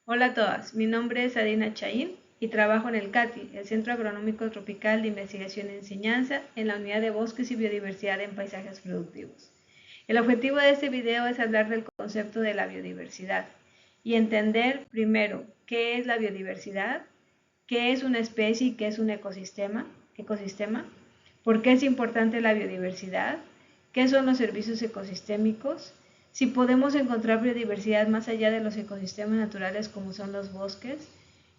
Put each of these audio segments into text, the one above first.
Hola a todas, mi nombre es Adina Chaín y trabajo en el CATI, el Centro Agronómico Tropical de Investigación y Enseñanza, en la Unidad de Bosques y Biodiversidad en Paisajes Productivos. El objetivo de este video es hablar del concepto de la biodiversidad y entender primero qué es la biodiversidad, qué es una especie y qué es un ecosistema, por qué es importante la biodiversidad, qué son los servicios ecosistémicos, si podemos encontrar biodiversidad más allá de los ecosistemas naturales como son los bosques,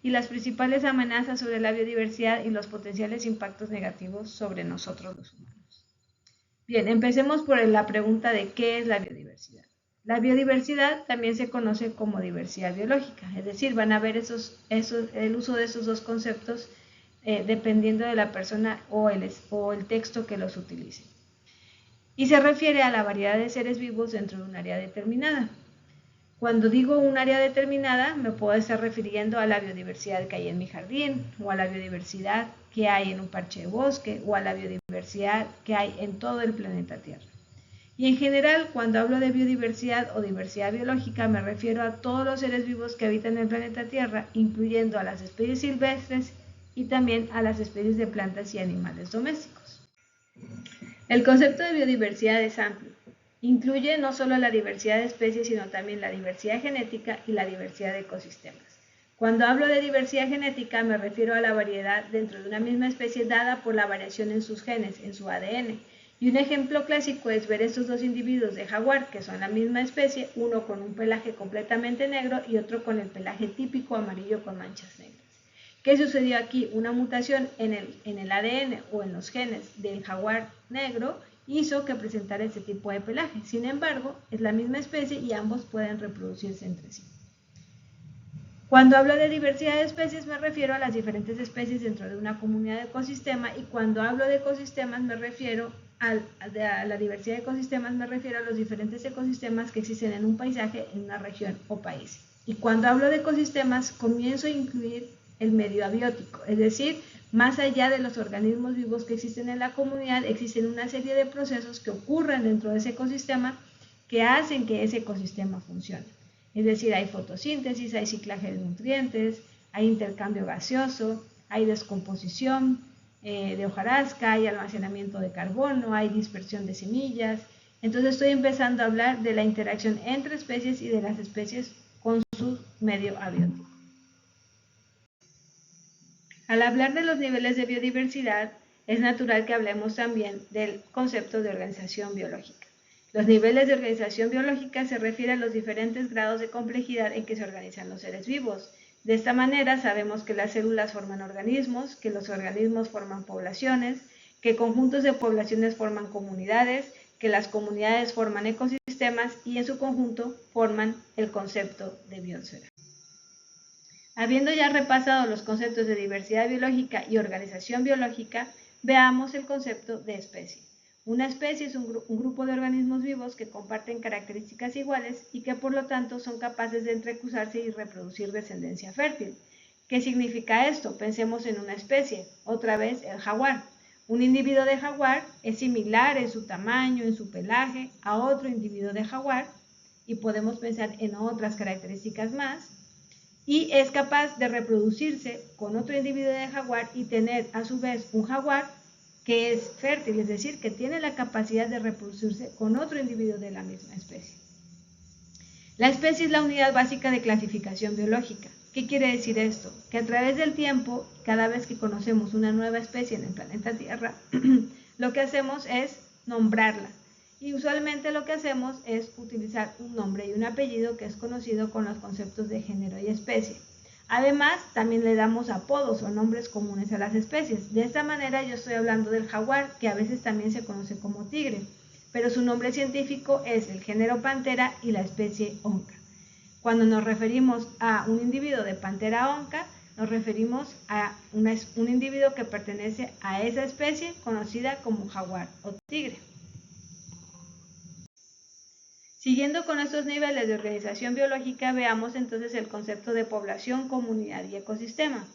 y las principales amenazas sobre la biodiversidad y los potenciales impactos negativos sobre nosotros los humanos. Bien, empecemos por la pregunta de qué es la biodiversidad. La biodiversidad también se conoce como diversidad biológica, es decir, van a ver el uso de esos dos conceptos dependiendo de la persona o el texto que los utilice. Y se refiere a la variedad de seres vivos dentro de un área determinada. Cuando digo un área determinada, me puedo estar refiriendo a la biodiversidad que hay en mi jardín, o a la biodiversidad que hay en un parche de bosque, o a la biodiversidad que hay en todo el planeta Tierra. Y en general, cuando hablo de biodiversidad o diversidad biológica, me refiero a todos los seres vivos que habitan el planeta Tierra, incluyendo a las especies silvestres y también a las especies de plantas y animales domésticos. El concepto de biodiversidad es amplio. Incluye no solo la diversidad de especies, sino también la diversidad genética y la diversidad de ecosistemas. Cuando hablo de diversidad genética, me refiero a la variedad dentro de una misma especie dada por la variación en sus genes, en su ADN. Y un ejemplo clásico es ver estos dos individuos de jaguar, que son la misma especie, uno con un pelaje completamente negro y otro con el pelaje típico amarillo con manchas negras. ¿Qué sucedió aquí? Una mutación en el ADN o en los genes del jaguar negro hizo que presentara este tipo de pelaje. Sin embargo, es la misma especie y ambos pueden reproducirse entre sí. Cuando hablo de diversidad de especies me refiero a las diferentes especies dentro de una comunidad de ecosistema, y cuando hablo de ecosistemas me refiero a la diversidad de ecosistemas, me refiero a los diferentes ecosistemas que existen en un paisaje, en una región o país. Y cuando hablo de ecosistemas comienzo a incluir el medio abiótico, es decir, más allá de los organismos vivos que existen en la comunidad, existen una serie de procesos que ocurren dentro de ese ecosistema que hacen que ese ecosistema funcione. Es decir, hay fotosíntesis, hay ciclaje de nutrientes, hay intercambio gaseoso, hay descomposición de hojarasca, hay almacenamiento de carbono, hay dispersión de semillas. Entonces estoy empezando a hablar de la interacción entre especies y de las especies con su medio abiótico. Al hablar de los niveles de biodiversidad, es natural que hablemos también del concepto de organización biológica. Los niveles de organización biológica se refieren a los diferentes grados de complejidad en que se organizan los seres vivos. De esta manera sabemos que las células forman organismos, que los organismos forman poblaciones, que conjuntos de poblaciones forman comunidades, que las comunidades forman ecosistemas y en su conjunto forman el concepto de biosfera. Habiendo ya repasado los conceptos de diversidad biológica y organización biológica, veamos el concepto de especie. Una especie es un grupo de organismos vivos que comparten características iguales y que por lo tanto son capaces de entrecruzarse y reproducir descendencia fértil. ¿Qué significa esto? Pensemos en una especie, otra vez el jaguar. Un individuo de jaguar es similar en su tamaño, en su pelaje, a otro individuo de jaguar, y podemos pensar en otras características más, y es capaz de reproducirse con otro individuo de jaguar y tener a su vez un jaguar que es fértil, es decir, que tiene la capacidad de reproducirse con otro individuo de la misma especie. La especie es la unidad básica de clasificación biológica. ¿Qué quiere decir esto? Que a través del tiempo, cada vez que conocemos una nueva especie en el planeta Tierra, lo que hacemos es nombrarla. Y usualmente lo que hacemos es utilizar un nombre y un apellido que es conocido con los conceptos de género y especie. Además, también le damos apodos o nombres comunes a las especies. De esta manera yo estoy hablando del jaguar, que a veces también se conoce como tigre, pero su nombre científico es el género Panthera y la especie Onca. Cuando nos referimos a un individuo de Panthera onca, nos referimos a un individuo que pertenece a esa especie conocida como jaguar o tigre. Siguiendo con estos niveles de organización biológica, veamos entonces el concepto de población, comunidad y ecosistema.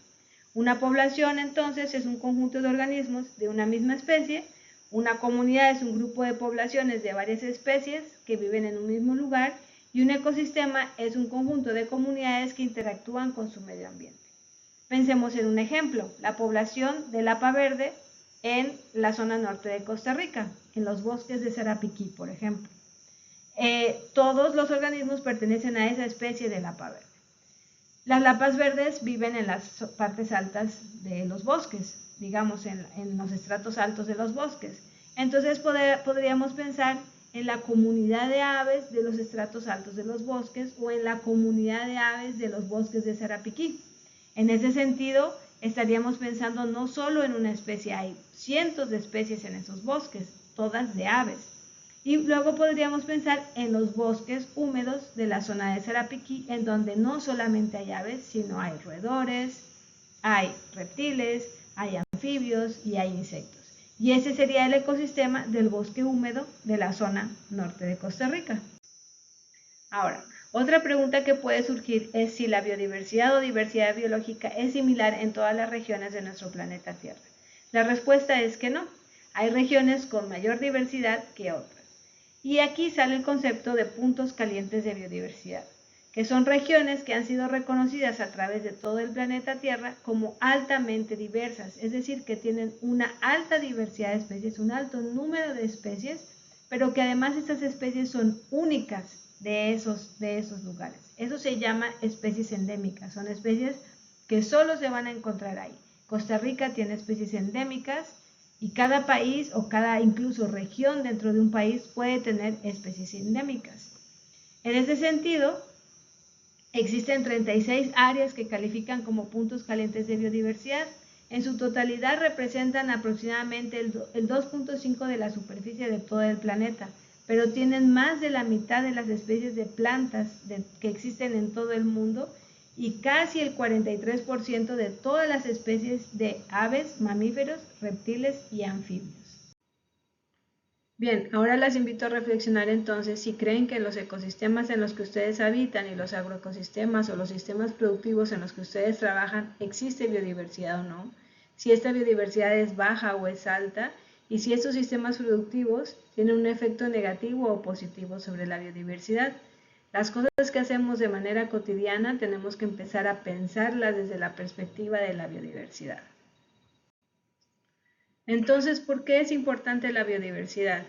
Una población entonces es un conjunto de organismos de una misma especie. Una comunidad es un grupo de poblaciones de varias especies que viven en un mismo lugar, y un ecosistema es un conjunto de comunidades que interactúan con su medio ambiente. Pensemos en un ejemplo, la población de lapa verde en la zona norte de Costa Rica, en los bosques de Sarapiquí, por ejemplo. Todos los organismos pertenecen a esa especie de lapa verde. Las lapas verdes viven en las partes altas de los bosques, digamos en los estratos altos de los bosques. Entonces podríamos pensar en la comunidad de aves de los estratos altos de los bosques o en la comunidad de aves de los bosques de Sarapiquí. En ese sentido, estaríamos pensando no solo en una especie, hay cientos de especies en esos bosques, todas de aves. Y luego podríamos pensar en los bosques húmedos de la zona de Sarapiquí, en donde no solamente hay aves, sino hay roedores, hay reptiles, hay anfibios y hay insectos. Y ese sería el ecosistema del bosque húmedo de la zona norte de Costa Rica. Ahora, otra pregunta que puede surgir es si la biodiversidad o diversidad biológica es similar en todas las regiones de nuestro planeta Tierra. La respuesta es que no. Hay regiones con mayor diversidad que otras. Y aquí sale el concepto de puntos calientes de biodiversidad, que son regiones que han sido reconocidas a través de todo el planeta Tierra como altamente diversas, es decir, que tienen una alta diversidad de especies, un alto número de especies, pero que además estas especies son únicas de esos lugares. Eso se llama especies endémicas, son especies que solo se van a encontrar ahí. Costa Rica tiene especies endémicas y cada país o cada incluso región dentro de un país puede tener especies endémicas. En ese sentido, existen 36 áreas que califican como puntos calientes de biodiversidad. En su totalidad representan aproximadamente el 2.5% de la superficie de todo el planeta, pero tienen más de la mitad de las especies de plantas que existen en todo el mundo y casi el 43% de todas las especies de aves, mamíferos, reptiles y anfibios. Bien, ahora las invito a reflexionar entonces si creen que en los ecosistemas en los que ustedes habitan y los agroecosistemas o los sistemas productivos en los que ustedes trabajan existe biodiversidad o no, si esta biodiversidad es baja o es alta y si estos sistemas productivos tienen un efecto negativo o positivo sobre la biodiversidad. Las cosas que hacemos de manera cotidiana tenemos que empezar a pensarlas desde la perspectiva de la biodiversidad. Entonces, ¿por qué es importante la biodiversidad?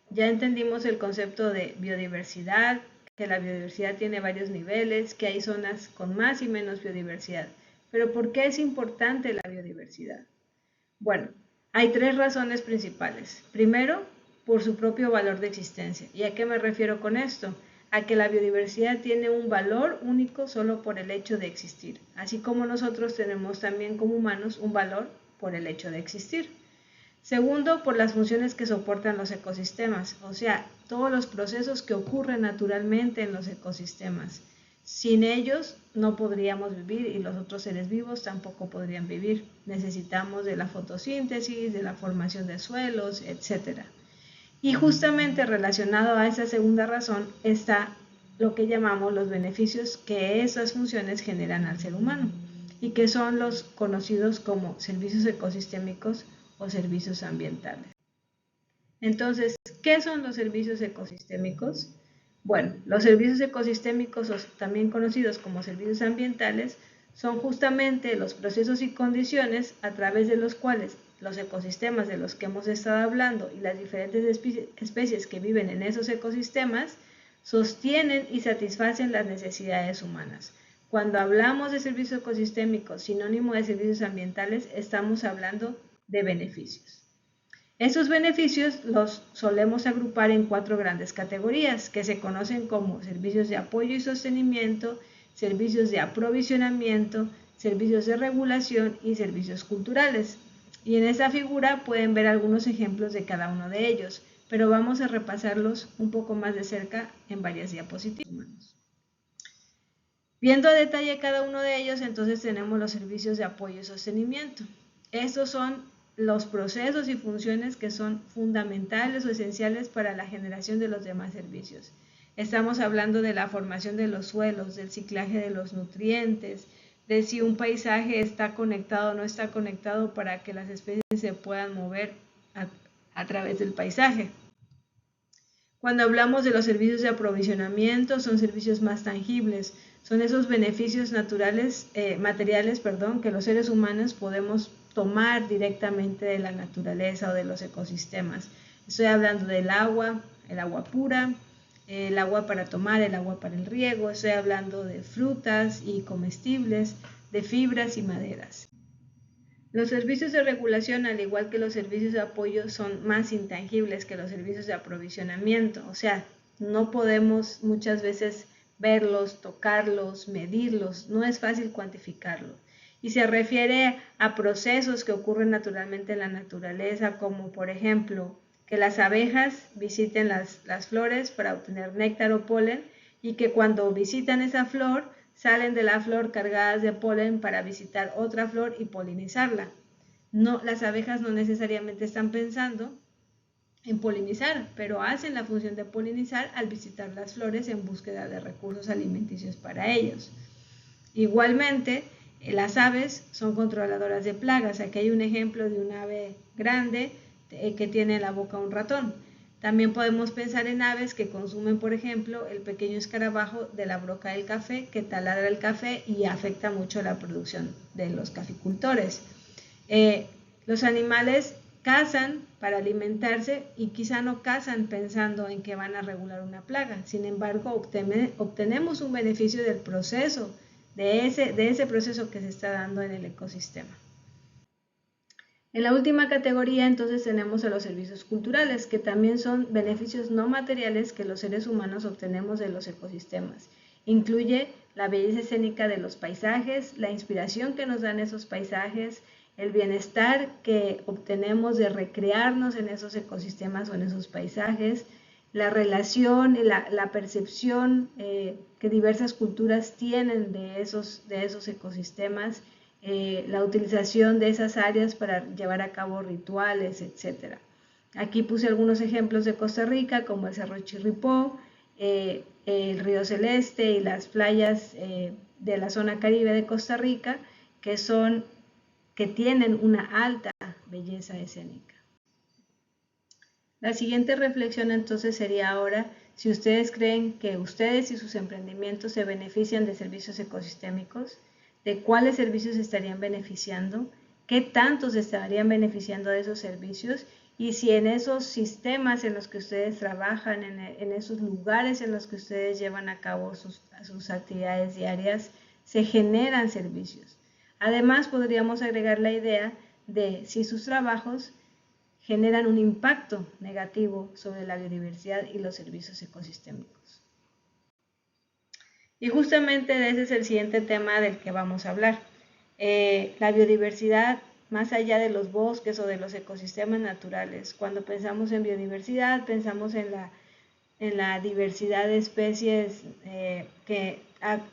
Ya entendimos el concepto de biodiversidad, que la biodiversidad tiene varios niveles, que hay zonas con más y menos biodiversidad. Pero ¿por qué es importante la biodiversidad? Bueno, hay tres razones principales. Primero, por su propio valor de existencia. ¿Y a qué me refiero con esto? A que la biodiversidad tiene un valor único solo por el hecho de existir, así como nosotros tenemos también como humanos un valor por el hecho de existir. Segundo, por las funciones que soportan los ecosistemas, o sea, todos los procesos que ocurren naturalmente en los ecosistemas. Sin ellos no podríamos vivir y los otros seres vivos tampoco podrían vivir. Necesitamos de la fotosíntesis, de la formación de suelos, etc. Y justamente relacionado a esa segunda razón está lo que llamamos los beneficios que esas funciones generan al ser humano y que son los conocidos como servicios ecosistémicos o servicios ambientales. Entonces, ¿qué son los servicios ecosistémicos? Bueno, los servicios ecosistémicos, también conocidos como servicios ambientales, son justamente los procesos y condiciones a través de los cuales los ecosistemas de los que hemos estado hablando y las diferentes especies que viven en esos ecosistemas sostienen y satisfacen las necesidades humanas. Cuando hablamos de servicios ecosistémicos, sinónimo de servicios ambientales, estamos hablando de beneficios. Estos beneficios los solemos agrupar en 4 grandes categorías que se conocen como servicios de apoyo y sostenimiento, servicios de aprovisionamiento, servicios de regulación y servicios culturales. Y en esta figura pueden ver algunos ejemplos de cada uno de ellos, pero vamos a repasarlos un poco más de cerca en varias diapositivas. Viendo a detalle cada uno de ellos, entonces tenemos los servicios de apoyo y sostenimiento. Estos son los procesos y funciones que son fundamentales o esenciales para la generación de los demás servicios. Estamos hablando de la formación de los suelos, del ciclaje de los nutrientes, de si un paisaje está conectado o no está conectado para que las especies se puedan mover a través del paisaje. Cuando hablamos de los servicios de aprovisionamiento, son servicios más tangibles, son esos beneficios materiales, que los seres humanos podemos tomar directamente de la naturaleza o de los ecosistemas. Estoy hablando del agua, el agua pura, el agua para tomar, el agua para el riego, estoy hablando de frutas y comestibles, de fibras y maderas. Los servicios de regulación, al igual que los servicios de apoyo, son más intangibles que los servicios de aprovisionamiento. O sea, no podemos muchas veces verlos, tocarlos, medirlos, no es fácil cuantificarlos. Y se refiere a procesos que ocurren naturalmente en la naturaleza, como por ejemplo, que las abejas visiten las flores para obtener néctar o polen y que cuando visitan esa flor, salen de la flor cargadas de polen para visitar otra flor y polinizarla. No, las abejas no necesariamente están pensando en polinizar, pero hacen la función de polinizar al visitar las flores en búsqueda de recursos alimenticios para ellos. Igualmente, las aves son controladoras de plagas. Aquí hay un ejemplo de un ave grande que tiene en la boca un ratón. También podemos pensar en aves que consumen, por ejemplo, el pequeño escarabajo de la broca del café que taladra el café y afecta mucho la producción de los caficultores. Los animales cazan para alimentarse y quizá no cazan pensando en que van a regular una plaga. Sin embargo, obtenemos un beneficio del proceso, de ese proceso que se está dando en el ecosistema. En la última categoría entonces tenemos a los servicios culturales, que también son beneficios no materiales que los seres humanos obtenemos de los ecosistemas. Incluye la belleza escénica de los paisajes, la inspiración que nos dan esos paisajes, el bienestar que obtenemos de recrearnos en esos ecosistemas o en esos paisajes, la relación, la percepción que diversas culturas tienen de esos ecosistemas, la utilización de esas áreas para llevar a cabo rituales, etc. Aquí puse algunos ejemplos de Costa Rica, como el Cerro Chirripó, el Río Celeste y las playas de la zona caribe de Costa Rica, que tienen una alta belleza escénica. La siguiente reflexión entonces sería ahora si ustedes creen que ustedes y sus emprendimientos se benefician de servicios ecosistémicos, de cuáles servicios estarían beneficiando, qué tanto se estarían beneficiando de esos servicios y si en esos sistemas en los que ustedes trabajan, en esos lugares en los que ustedes llevan a cabo sus actividades diarias, se generan servicios. Además, podríamos agregar la idea de si sus trabajos generan un impacto negativo sobre la biodiversidad y los servicios ecosistémicos. Y justamente ese es el siguiente tema del que vamos a hablar. La biodiversidad, más allá de los bosques o de los ecosistemas naturales. Cuando pensamos en biodiversidad, pensamos en la diversidad de especies que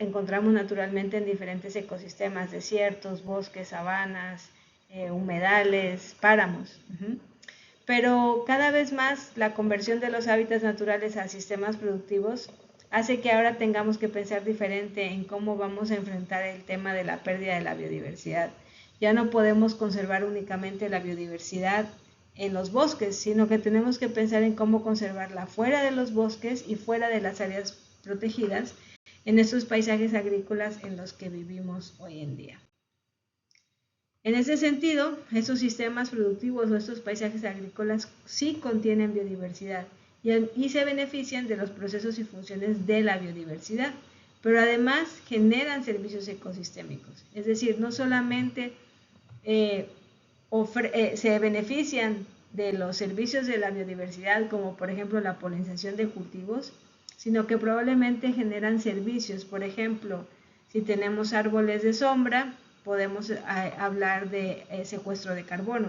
encontramos naturalmente en diferentes ecosistemas, desiertos, bosques, sabanas, humedales, páramos. Pero cada vez más la conversión de los hábitats naturales a sistemas productivos hace que ahora tengamos que pensar diferente en cómo vamos a enfrentar el tema de la pérdida de la biodiversidad. Ya no podemos conservar únicamente la biodiversidad en los bosques, sino que tenemos que pensar en cómo conservarla fuera de los bosques y fuera de las áreas protegidas en estos paisajes agrícolas en los que vivimos hoy en día. En ese sentido, esos sistemas productivos o estos paisajes agrícolas sí contienen biodiversidad y se benefician de los procesos y funciones de la biodiversidad, pero además generan servicios ecosistémicos. Es decir, no solamente se benefician de los servicios de la biodiversidad, como por ejemplo la polinización de cultivos, sino que probablemente generan servicios. Por ejemplo, si tenemos árboles de sombra, podemos hablar de secuestro de carbono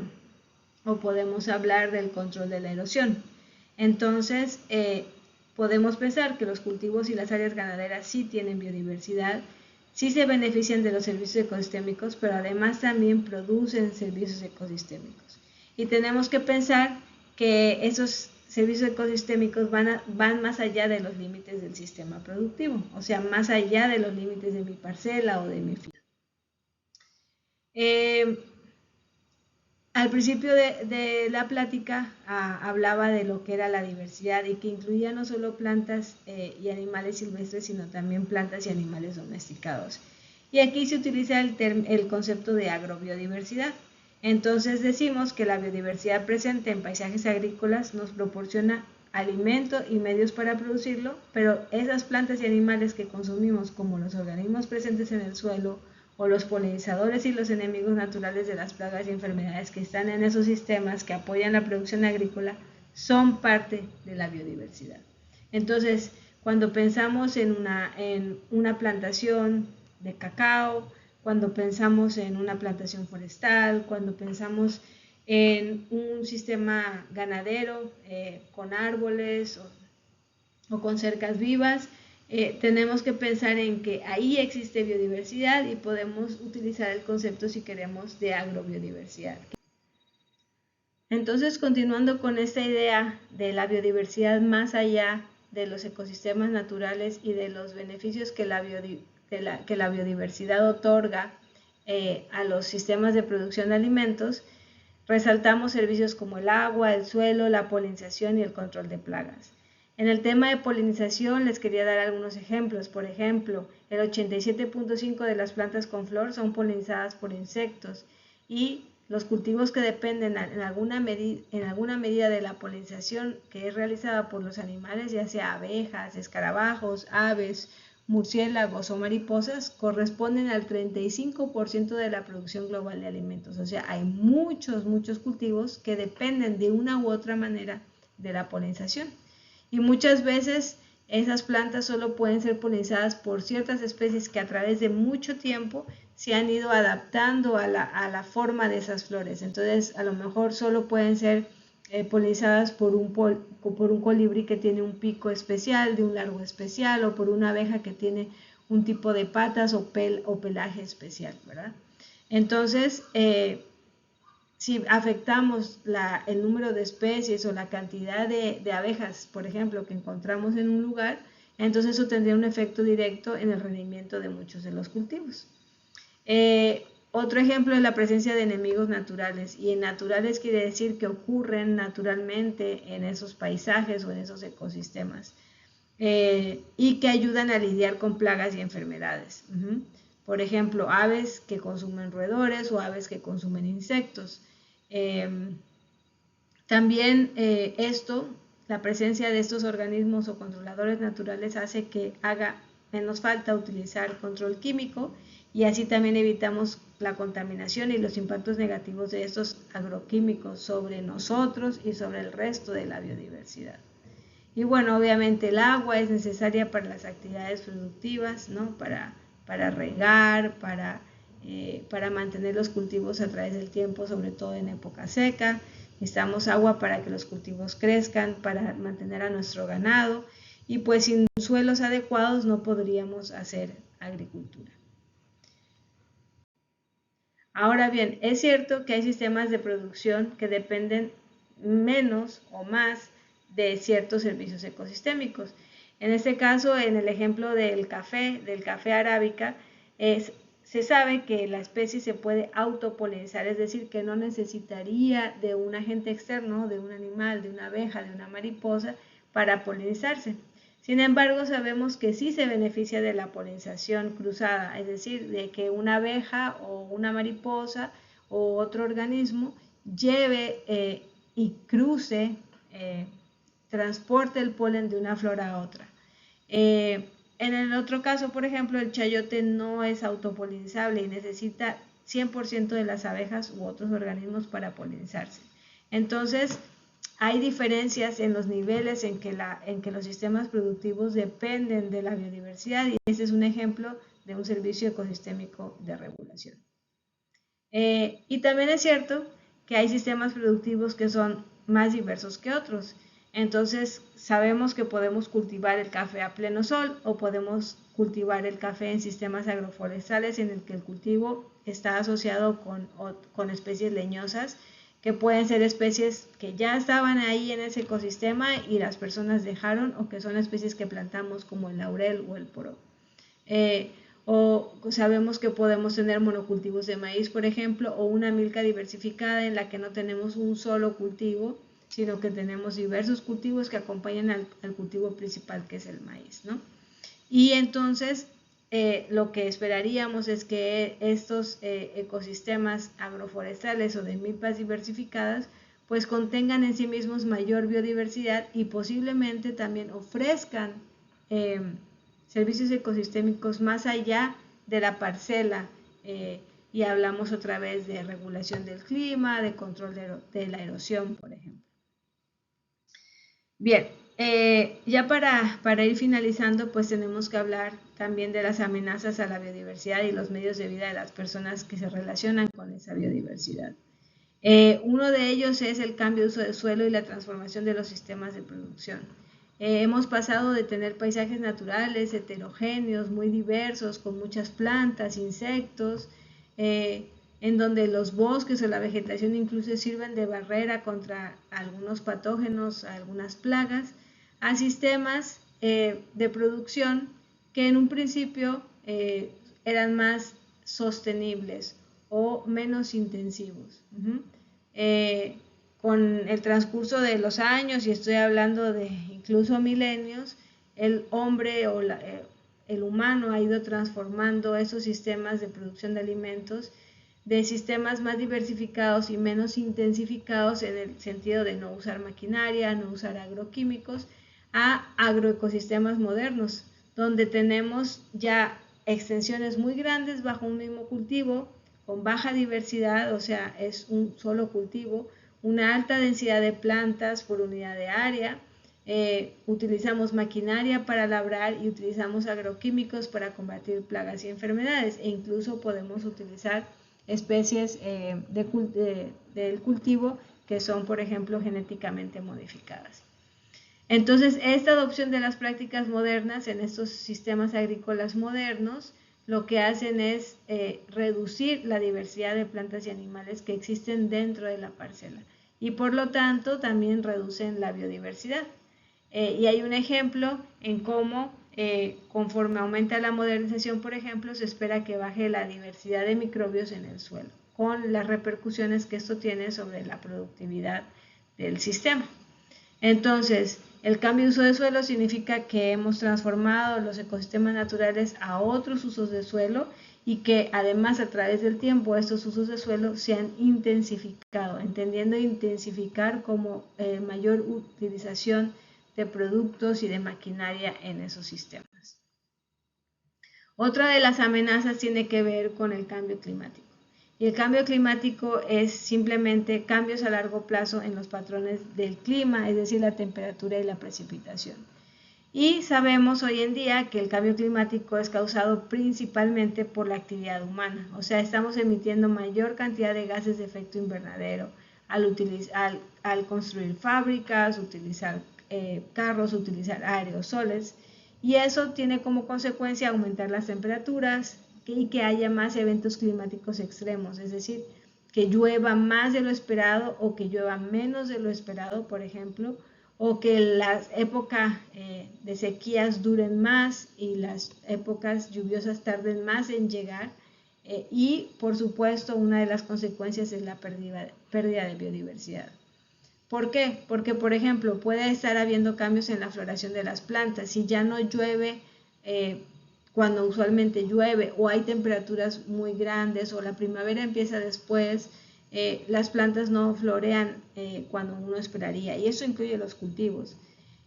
o podemos hablar del control de la erosión. Entonces, podemos pensar que los cultivos y las áreas ganaderas sí tienen biodiversidad, sí se benefician de los servicios ecosistémicos, pero además también producen servicios ecosistémicos. Y tenemos que pensar que esos servicios ecosistémicos van más allá de los límites del sistema productivo, o sea, más allá de los límites de mi parcela o de mi finca. Al principio de la plática hablaba de lo que era la diversidad y que incluía no solo plantas y animales silvestres, sino también plantas y animales domesticados. Y aquí se utiliza el concepto de agrobiodiversidad. Entonces decimos que la biodiversidad presente en paisajes agrícolas nos proporciona alimento y medios para producirlo, pero esas plantas y animales que consumimos, como los organismos presentes en el suelo, o los polinizadores y los enemigos naturales de las plagas y enfermedades que están en esos sistemas que apoyan la producción agrícola, son parte de la biodiversidad. Entonces, cuando pensamos en una plantación de cacao, cuando pensamos en una plantación forestal, cuando pensamos en un sistema ganadero con árboles o con cercas vivas, tenemos que pensar en que ahí existe biodiversidad y podemos utilizar el concepto, si queremos, de agrobiodiversidad. Entonces, continuando con esta idea de la biodiversidad más allá de los ecosistemas naturales y de los beneficios que la biodiversidad otorga a los sistemas de producción de alimentos, resaltamos servicios como el agua, el suelo, la polinización y el control de plagas. En el tema de polinización les quería dar algunos ejemplos. Por ejemplo, el 87.5% de las plantas con flor son polinizadas por insectos y los cultivos que dependen en alguna medida de la polinización que es realizada por los animales, ya sea abejas, escarabajos, aves, murciélagos o mariposas, corresponden al 35% de la producción global de alimentos. O sea, hay muchos cultivos que dependen de una u otra manera de la polinización. Y muchas veces esas plantas solo pueden ser polinizadas por ciertas especies que a través de mucho tiempo se han ido adaptando a la forma de esas flores. Entonces, a lo mejor solo pueden ser polinizadas por un colibrí que tiene un pico especial, de un largo especial, o por una abeja que tiene un tipo de patas o pelaje especial, ¿verdad? Entonces, si afectamos el número de especies o la cantidad de abejas, por ejemplo, que encontramos en un lugar, entonces eso tendría un efecto directo en el rendimiento de muchos de los cultivos. Otro ejemplo es la presencia de enemigos naturales, y en naturales quiere decir que ocurren naturalmente en esos paisajes o en esos ecosistemas y que ayudan a lidiar con plagas y enfermedades. Por ejemplo, aves que consumen roedores o aves que consumen insectos. También la presencia de estos organismos o controladores naturales hace que haga menos falta utilizar control químico, y así también evitamos la contaminación y los impactos negativos de estos agroquímicos sobre nosotros y sobre el resto de la biodiversidad. Y bueno, obviamente el agua es necesaria para las actividades productivas, ¿no? Para regar, para mantener los cultivos a través del tiempo, sobre todo en época seca. Necesitamos agua para que los cultivos crezcan, para mantener a nuestro ganado, y pues sin suelos adecuados no podríamos hacer agricultura. Ahora bien, es cierto que hay sistemas de producción que dependen menos o más de ciertos servicios ecosistémicos. En este caso, en el ejemplo del café arábica, se sabe que la especie se puede autopolinizar, es decir, que no necesitaría de un agente externo, de un animal, de una abeja, de una mariposa, para polinizarse. Sin embargo, sabemos que sí se beneficia de la polinización cruzada, es decir, de que una abeja o una mariposa o otro organismo lleve y cruce, transporte el polen de una flor a otra. En el otro caso, por ejemplo, el chayote no es autopolinizable y necesita 100% de las abejas u otros organismos para polinizarse. Entonces, hay diferencias en los niveles en que los sistemas productivos dependen de la biodiversidad, y este es un ejemplo de un servicio ecosistémico de regulación. Y también es cierto que hay sistemas productivos que son más diversos que otros. Entonces sabemos que podemos cultivar el café a pleno sol o podemos cultivar el café en sistemas agroforestales en el que el cultivo está asociado con especies leñosas, que pueden ser especies que ya estaban ahí en ese ecosistema y las personas dejaron, o que son especies que plantamos como el laurel o el poro. o sabemos que podemos tener monocultivos de maíz, por ejemplo, o una milca diversificada en la que no tenemos un solo cultivo, sino que tenemos diversos cultivos que acompañan al cultivo principal, que es el maíz, ¿no? Y entonces lo que esperaríamos es que estos ecosistemas agroforestales o de milpas diversificadas pues contengan en sí mismos mayor biodiversidad y posiblemente también ofrezcan eh, servicios ecosistémicos más allá de la parcela, y hablamos otra vez de regulación del clima, de control de la erosión, por ejemplo. Bien, ya para ir finalizando, pues tenemos que hablar también de las amenazas a la biodiversidad y los medios de vida de las personas que se relacionan con esa biodiversidad. Uno de ellos es el cambio de uso de suelo y la transformación de los sistemas de producción. Hemos pasado de tener paisajes naturales, heterogéneos, muy diversos, con muchas plantas, insectos, en donde los bosques o la vegetación incluso sirven de barrera contra algunos patógenos, algunas plagas, a sistemas de producción que en un principio eran más sostenibles o menos intensivos. Con el transcurso de los años, y estoy hablando de incluso milenios, el hombre o el humano ha ido transformando esos sistemas de producción de alimentos de sistemas más diversificados y menos intensificados en el sentido de no usar maquinaria, no usar agroquímicos, a agroecosistemas modernos, donde tenemos ya extensiones muy grandes bajo un mismo cultivo, con baja diversidad, o sea, es un solo cultivo, una alta densidad de plantas por unidad de área, utilizamos maquinaria para labrar y utilizamos agroquímicos para combatir plagas y enfermedades, e incluso podemos utilizar especies del cultivo que son, por ejemplo, genéticamente modificadas. Entonces, esta adopción de las prácticas modernas en estos sistemas agrícolas modernos lo que hacen es reducir la diversidad de plantas y animales que existen dentro de la parcela y por lo tanto también reducen la biodiversidad. Y hay un ejemplo en cómo conforme aumenta la modernización, por ejemplo, se espera que baje la diversidad de microbios en el suelo, con las repercusiones que esto tiene sobre la productividad del sistema. Entonces, el cambio de uso de suelo significa que hemos transformado los ecosistemas naturales a otros usos de suelo y que además a través del tiempo estos usos de suelo se han intensificado, entendiendo intensificar como mayor utilización de productos y de maquinaria en esos sistemas. Otra de las amenazas tiene que ver con el cambio climático. Y el cambio climático es simplemente cambios a largo plazo en los patrones del clima, es decir, la temperatura y la precipitación. Y sabemos hoy en día que el cambio climático es causado principalmente por la actividad humana, o sea, estamos emitiendo mayor cantidad de gases de efecto invernadero al construir fábricas, utilizar carros, utilizar aerosoles, y eso tiene como consecuencia aumentar las temperaturas y que haya más eventos climáticos extremos, es decir, que llueva más de lo esperado o que llueva menos de lo esperado, por ejemplo, o que las épocas de sequías duren más y las épocas lluviosas tarden más en llegar, y por supuesto una de las consecuencias es la pérdida de biodiversidad. ¿Por qué? Porque, por ejemplo, puede estar habiendo cambios en la floración de las plantas. Si ya no llueve cuando usualmente llueve, o hay temperaturas muy grandes, o la primavera empieza después, las plantas no florean cuando uno esperaría, y eso incluye los cultivos.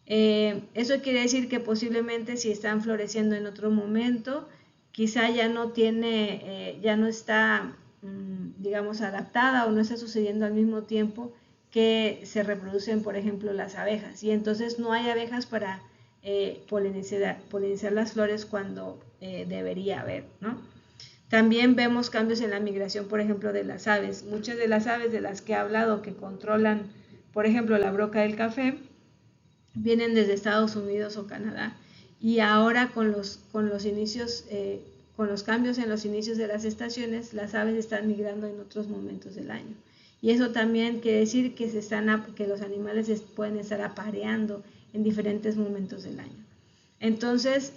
Eso quiere decir que posiblemente si están floreciendo en otro momento, quizá ya no está, digamos, adaptada o no está sucediendo al mismo tiempo que se reproducen, por ejemplo, las abejas, y entonces no hay abejas para polinizar las flores cuando debería haber, ¿no? También vemos cambios en la migración, por ejemplo, de las aves. Muchas de las aves de las que he hablado que controlan, por ejemplo, la broca del café, vienen desde Estados Unidos o Canadá, y ahora con los cambios en los inicios de las estaciones, las aves están migrando en otros momentos del año. Y eso también quiere decir que los animales pueden estar apareando en diferentes momentos del año. Entonces,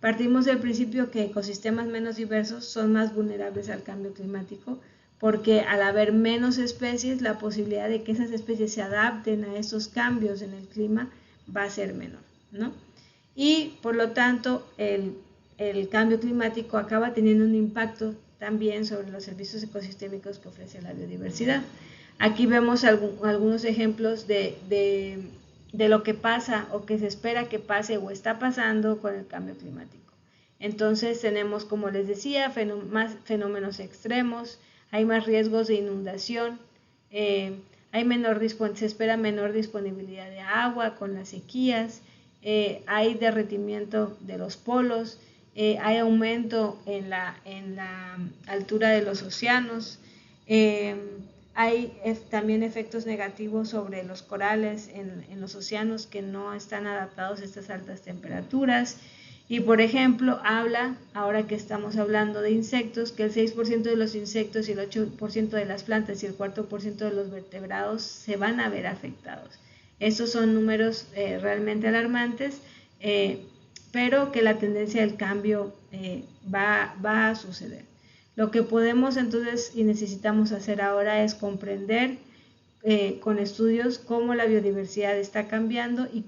Partimos del principio que ecosistemas menos diversos son más vulnerables al cambio climático, porque al haber menos especies, la posibilidad de que esas especies se adapten a esos cambios en el clima va a ser menor, ¿no? Y por lo tanto, el cambio climático acaba teniendo un impacto también sobre los servicios ecosistémicos que ofrece la biodiversidad. Aquí vemos algunos ejemplos de lo que pasa o que se espera que pase o está pasando con el cambio climático. Entonces tenemos, como les decía, más fenómenos extremos, hay más riesgos de inundación, se espera menor disponibilidad de agua con las sequías, hay derretimiento de los polos, hay aumento en la altura de los océanos, hay también efectos negativos sobre los corales en los océanos que no están adaptados a estas altas temperaturas. Y por ejemplo, ahora que estamos hablando de insectos, que el 6% de los insectos y el 8% de las plantas y el 4% de los vertebrados se van a ver afectados. Estos son números realmente alarmantes, pero que la tendencia del cambio va a suceder. Lo que podemos entonces y necesitamos hacer ahora es comprender con estudios cómo la biodiversidad está cambiando y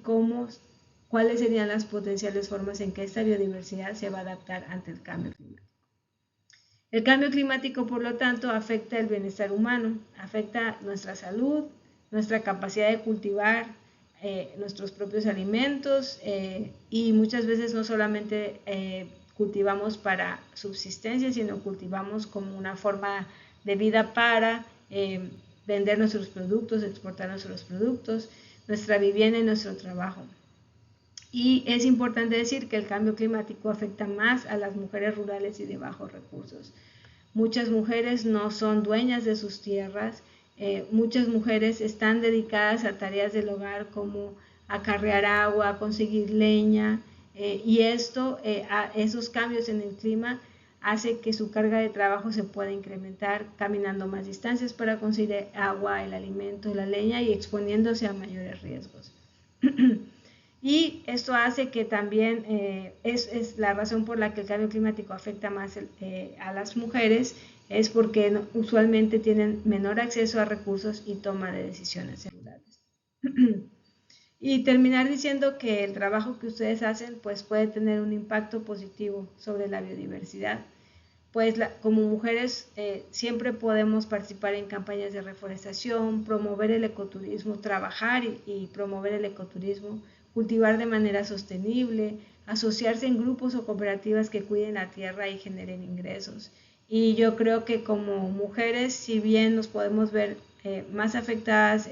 cuáles serían las potenciales formas en que esta biodiversidad se va a adaptar ante el cambio climático. El cambio climático, por lo tanto, afecta el bienestar humano, afecta nuestra salud, nuestra capacidad de cultivar nuestros propios alimentos y muchas veces no solamente cultivamos para subsistencia, sino cultivamos como una forma de vida para vender nuestros productos, exportar nuestros productos, nuestra vivienda y nuestro trabajo. Y es importante decir que el cambio climático afecta más a las mujeres rurales y de bajos recursos. Muchas mujeres no son dueñas de sus tierras, muchas mujeres están dedicadas a tareas del hogar como acarrear agua, conseguir leña, y esos cambios en el clima hace que su carga de trabajo se pueda incrementar caminando más distancias para conseguir agua, el alimento, la leña y exponiéndose a mayores riesgos. Y esto hace que también es la razón por la que el cambio climático afecta más a las mujeres, es porque usualmente tienen menor acceso a recursos y toma de decisiones rurales. Y terminar diciendo que el trabajo que ustedes hacen pues puede tener un impacto positivo sobre la biodiversidad, pues como mujeres siempre podemos participar en campañas de reforestación, promover el ecoturismo, trabajar y promover el ecoturismo, cultivar de manera sostenible, asociarse en grupos o cooperativas que cuiden la tierra y generen ingresos. Y yo creo que como mujeres, si bien nos podemos ver más afectadas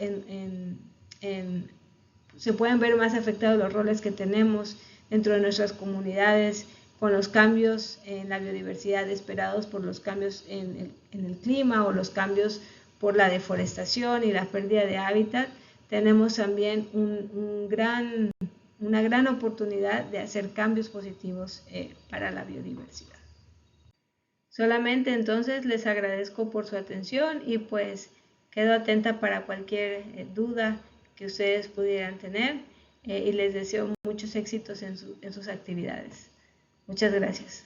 se pueden ver más afectados los roles que tenemos dentro de nuestras comunidades con los cambios en la biodiversidad esperados por los cambios en el clima o los cambios por la deforestación y la pérdida de hábitat, tenemos también una gran oportunidad de hacer cambios positivos para la biodiversidad. Solamente entonces les agradezco por su atención y pues quedo atenta para cualquier duda que ustedes pudieran tener y les deseo muchos éxitos en sus actividades. Muchas gracias.